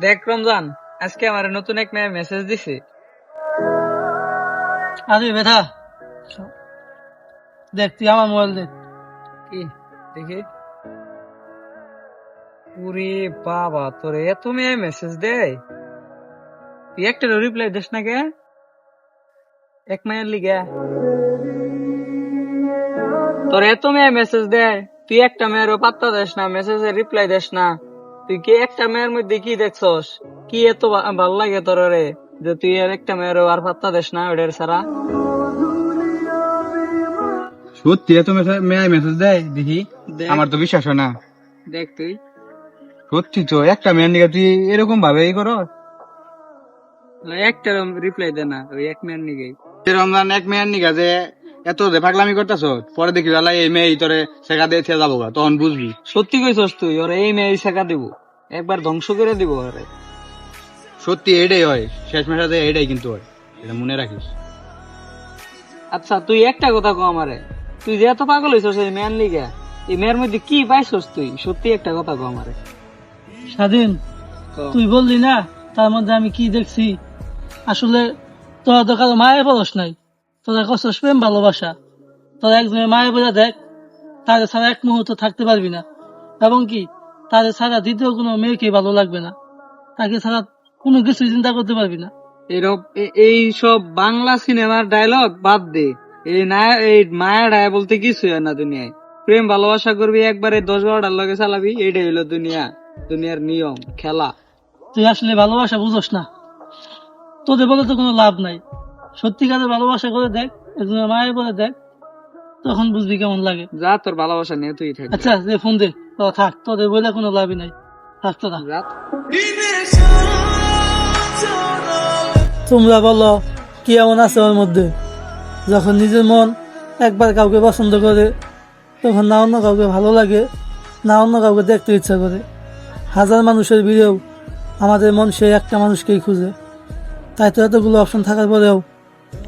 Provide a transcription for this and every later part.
দেখ রমজান, আজকে আমার নতুন এক মেয়ে মেসেজ দিছে। আরে বেটা, দেখ তুই আমার মোবাইল দেখ। কি দেখি? ওরে বাবা, তোর এত মেয়ে মেসেজ দেয়, তুই একটা রিপ্লাই দিস না কে? এক মেয়ের লিগে তোর এত মেয়ে মেসেজ দেয়, তুই একটা মেয়েরও পাত্তা দিস না, মেসেজের রিপ্লাই দিস না। তুই কি একটা মেয়ের মধ্যে কি দেখছস? কি এত ভাল লাগে তোর রে যে তুই আর একটা মেয়েরও আর পাত্তা দিস না ওদের ছাড়া? সত্যি এত মেয়ে মেসেজ দেয় দেখি, দেখ, আমার তো বিশ্বাস হয় না। দেখ তুই সত্যি তো একটা মেয়ের নিকে তুই এরকম ভাবে করো। একটা রিপ্লাই দে না, ওই এক মেয়ের নিগেই। রমজান এক মেয়ের নিকা যে এত যে পাগলামি করতেছ, পরে দেখি বেলা এই মেয়ে তোরে শেখা দিয়ে থিয়া যাবো গা, তখন বুঝবি। সত্যি কইছস তুই, ওরে এই মেয়ে শেখা দিব, একবার ধ্বংস করে দিব ওরে। সত্যি এটাই হয়, শেষ মেশাতে এটাই কিন্তু হয়, এটা মনে রাখিস। আচ্ছা তুই একটা কথা কো আমারে, তুই যে এত পাগল হইছস এই মেয়ের লিগে, এই মেয়ের মধ্যে কি পাইছস তুই? সত্যি একটা কথা কো আমারে। স্বাধীন, তুই বললি না তার মধ্যে আমি কি দেখছি? আসলে তোরা তো কারো মায়ের পরশ নাই, তোরা কষ্ট প্রেম ভালোবাসা। তোরা একজনের মায়ের বোঝা দেখ, তাদের ছাড়া এক মুহূর্ত থাকতে পারবি না, এবং কি তাদের ছাড়া দ্বিতীয় কোনো মেয়েকে ভালো লাগবে না, তাকে ছাড়া কোনো কিছু চিন্তা করতে পারবি না। এই সব বাংলা সিনেমার ডায়লগ বাদ দে, এই মায়া ডায়া বলতে কিছু হয় না দুনিয়ায়। প্রেম ভালোবাসা করবি একবারে 10-12টার লগে চালাবি, এইটাই হইলো দুনিয়ার নিয়ম খেলা। তুই আসলে ভালোবাসা বুঝোস না, তোদের বলে তো কোনো লাভ নাই। সত্যিকারের ভালোবাসা করে দেখ, একজনের মায়ের করে দেখ, তখন বুঝবি কেমন লাগে। যা, তোর ভালোবাসা নিয়ে তুই থাক। আচ্ছা যে ফোন দে, তো থাক, তোদের বলে কোনো লাভই নাই, থাক তোরা। যা। তোমরা বলো কি এমন আছে ওর মধ্যে? যখন নিজের মন একবার কাউকে পছন্দ করে, তখন না অন্য কাউকে ভালো লাগে, না অন্য কাউকে দেখতে ইচ্ছা করে। হাজার মানুষের ভিড়েও আমাদের মন সেই একটা মানুষকেই খুঁজে। তাই তো এতগুলো অপশন থাকার পরেও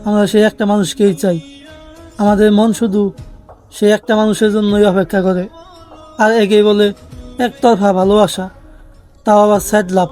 আমরা সেই একটা মানুষকেই চাই। আমাদের মন শুধু সেই একটা মানুষের জন্যই অপেক্ষা করে, আর একেই বলে একতরফা ভালোবাসা, তাও আবার স্যাড লাভ।